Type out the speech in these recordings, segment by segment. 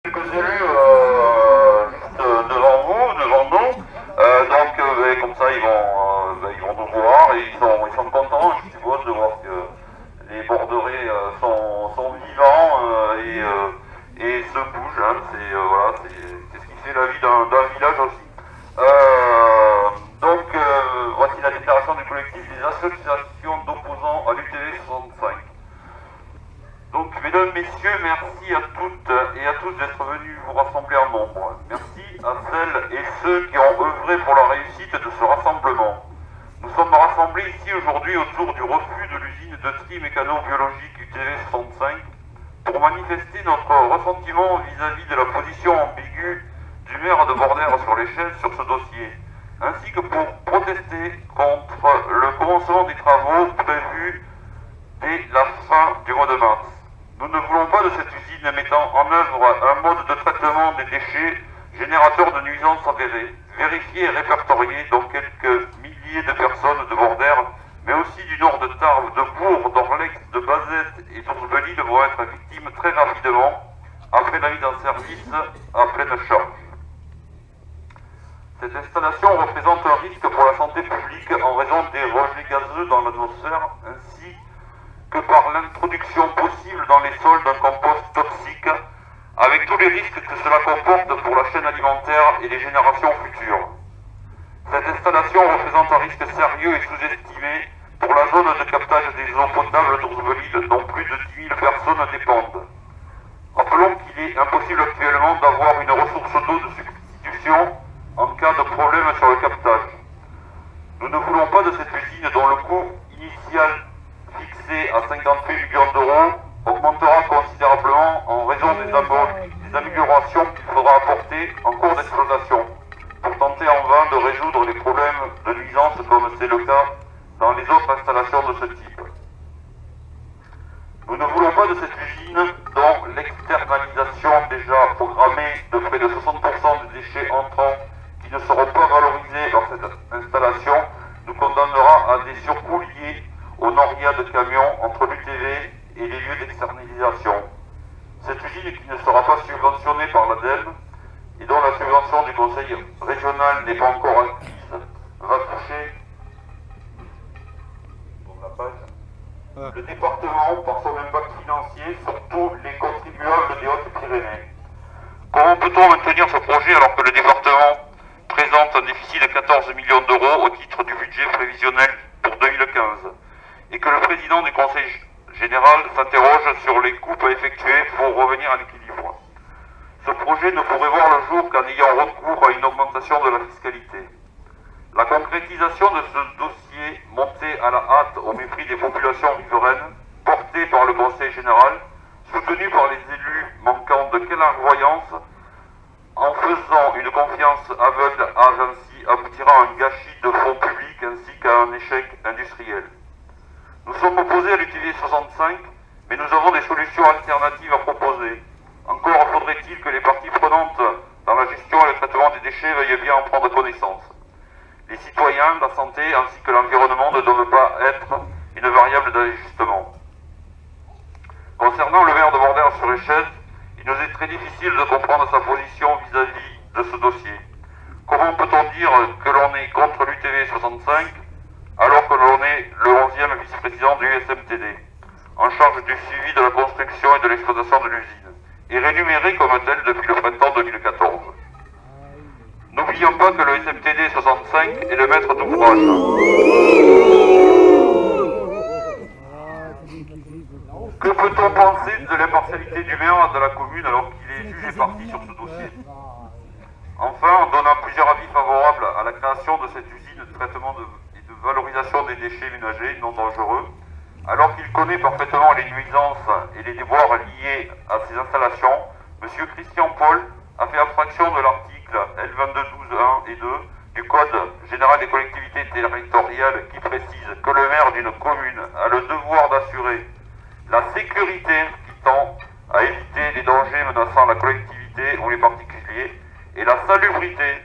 quelques élus juste devant vous, devant nous. Comme ça, ils vont nous voir et ils sont contents, je suppose, de voir que les Borderais sont vivants et se bougent. Hein. C'est ce qui fait la vie d'un village aussi. Voici la déclaration du collectif des associations d'opposants à l'UTV 65. Donc, mesdames, messieurs, merci à toutes et à tous d'être venus vous rassembler en nombre. Merci à celles et ceux qui ont œuvré pour la réussite de ce rassemblement. Nous sommes rassemblés ici aujourd'hui autour du refus de l'usine de tri mécano-biologique UTV 65 pour manifester notre ressentiment vis-à-vis de la position ambiguë du maire de Bordère sur l'échelle sur ce dossier, ainsi que pour protester contre le commencement des travaux prévus dès la fin du mois de mars. Nous ne voulons pas de cette usine mettant en œuvre un mode de traitement des déchets générateur de nuisances avérées, vérifiées et répertoriées dont quelques milliers de personnes de Bordère, mais aussi du nord de Tarbes, de Bourg, d'Orlex, de Bazette et d'Ourbelille vont être victimes très rapidement après la mise en service à pleine charge. Cette installation représente un risque pour la santé publique en raison des rejets gazeux dans l'atmosphère ainsi que par l'introduction possible dans les sols d'un compost toxique, avec tous les risques que cela comporte pour la chaîne alimentaire et les générations futures. Cette installation représente un risque sérieux et sous-estimé pour la zone de captage des eaux potables d'Ourbelille, dont plus de 10 000 personnes dépendent. Rappelons qu'il est impossible actuellement d'avoir une ressource d'eau de substitution en cas de problème sur le captage. Nous ne voulons pas de cette usine dont le coût initial fixé à 58 millions d'euros augmentera considérablement en raison des améliorations qu'il faudra apporter en cours d'exploitation pour tenter en vain de résoudre les problèmes de nuisance comme c'est le cas dans les autres installations de ce type. Nous ne voulons pas de cette usine dont l'externalisation déjà programmée de près de 60% des déchets entrants qui ne seront pas valorisés par cette installation nous condamnera à des surcoûts liés aux norias de camions entre l'UTV et les lieux d'externalisation. Cette usine qui ne sera pas subventionnée par l'ADEME et dont la subvention du conseil régional n'est pas encore acquise va toucher le département par son impact financier sur tous les contribuables des Hautes-Pyrénées. Comment peut-on maintenir ce projet alors que le département présente un déficit de 14 millions d'euros au titre du budget prévisionnel pour 2015 et que le président du conseil général s'interroge sur les coupes à effectuer pour revenir à l'équilibre? Ce projet ne pourrait voir le jour qu'en ayant recours à une augmentation de la fiscalité. La concrétisation de ce dossier monté à la hâte au mépris des populations riveraines, porté par le conseil général, soutenu par les élus manquant de clairvoyance, en faisant une confiance aveugle à Vinci, aboutira à un gâchis de fonds publics ainsi qu'à un échec industriel. Nous sommes opposés à l'UTV 65, mais nous avons des solutions alternatives à proposer. Encore faudrait-il que les parties prenantes dans la gestion et le traitement des déchets veuillent bien en prendre connaissance. Les citoyens, la santé ainsi que l'environnement ne doivent pas être une variable d'ajustement. Concernant le maire de Bordère-sur-Échelle, il nous est très difficile de comprendre sa position vis-à-vis de ce dossier. Comment peut-on dire que l'on est contre l'UTV 65 alors que l'on est le 11e vice-président du USMTD, en charge du suivi de la construction et de l'exploitation de l'usine, et rémunéré comme tel depuis le printemps 2014. N'oublions pas que le SMTD 65 est le maître d'ouvrage. Que peut-on penser de l'impartialité du maire de la commune alors qu'il est juge et parti sur ce dossier? Enfin, en donnant plusieurs avis favorables à la création de cette usine de traitement et de valorisation des déchets ménagers non dangereux, alors qu'il connaît parfaitement les nuisances et les déboires liés à ces installations, M. Christian Paul a fait abstraction de l'article L2212.1 et 2 du Code général des collectivités territoriales qui précise que le maire d'une commune a le devoir d'assurer la sécurité qui tend à éviter les dangers menaçant la collectivité ou les particuliers et la salubrité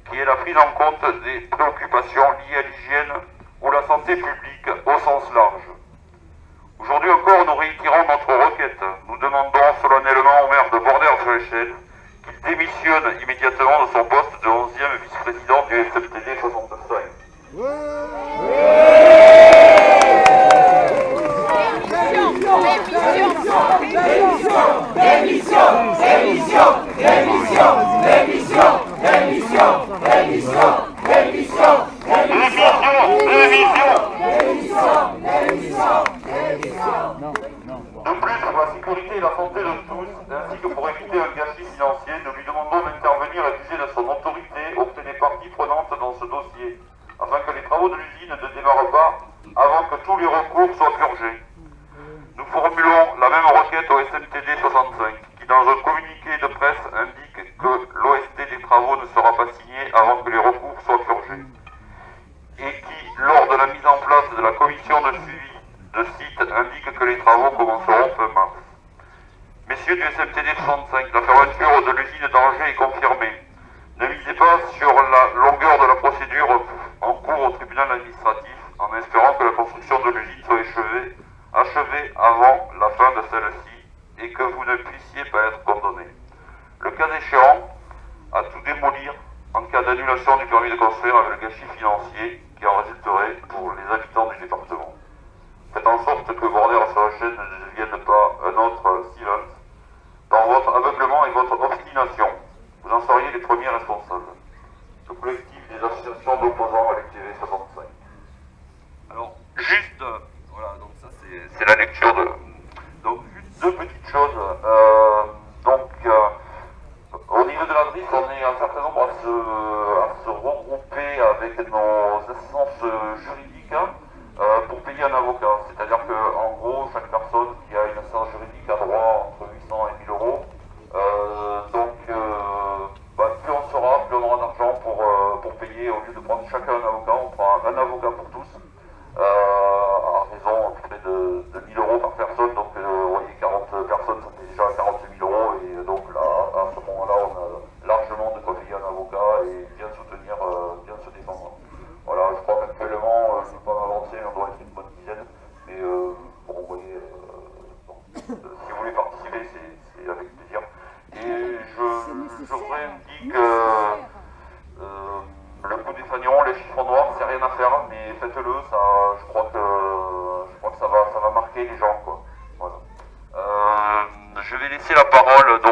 qui est la prise en compte des préoccupations liées à l'hygiène ou la santé publique au sens large. Aujourd'hui encore, nous réitérons notre requête. Nous demandons solennellement au maire de Bordères-sur-Échelle qu'il démissionne immédiatement de son poste de 11e vice-président du SMTD 65. De plus, pour la sécurité et la santé de tous, ainsi que pour éviter un gâchis financier, nous lui demandons d'intervenir et d'user de son autorité auprès des parties prenantes dans ce dossier, afin que les travaux de l'usine ne démarrent pas avant que tous les recours soient purgés. Nous formulons la même requête au SMTD 65, qui dans un communiqué de presse indique que l'OST des travaux ne sera pas signé avant que les recours soient purgés, et qui, lors de la mise en place de la commission de suivi de site, indique que les travaux commenceront fin mars. Messieurs du SMTD 65, la fermeture de l'usine d'Angers est confirmée. Ne misez pas sur la longueur de la procédure en cours au tribunal administratif, en espérant que la construction de l'usine soit achevée avant la fin de celle-ci et que vous ne puissiez pas être condamné. Le cas échéant, à tout démolir en cas d'annulation du permis de construire avec le gâchis financier qui en résulterait pour les habitants du département. Faites en sorte que Bordères-sur-Échelle ne devienne pas un autre silence. Dans votre aveuglement et votre obstination, vous en seriez les premiers responsables. Le collectif des associations d'opposants à l'UTV 65. Alors, juste, voilà, donc ça c'est la lecture de... Donc, juste deux petites choses. Au niveau de l'adresse, on est un certain nombre à se regrouper avec nos assistances juridiques pour payer un avocat. C'est-à-dire qu'en gros, chaque personne qui a une assistance juridique a droit entre 800 et 1000 euros. Plus on sera, plus on aura d'argent pour payer. Au lieu de prendre chacun un avocat, on prend un avocat pour tous. À raison à peu près de 1000 euros par personne. Donc vous voyez, 40 personnes, ça fait déjà 48 000 euros. Et donc là, à ce moment-là, on a largement de quoi payer un avocat et bien soutenir, bien se défendre. Voilà, je crois qu'actuellement, je ne vais pas m'avancer, on doit être une bonne dizaine. Mais bon, vous voyez, si vous voulez participer, c'est avec plaisir. Et je réindique le coup des fagnons, les chiffres noirs, c'est rien à faire, mais faites-le, ça, je crois que ça va marquer les gens, quoi. Voilà. Je vais laisser la parole donc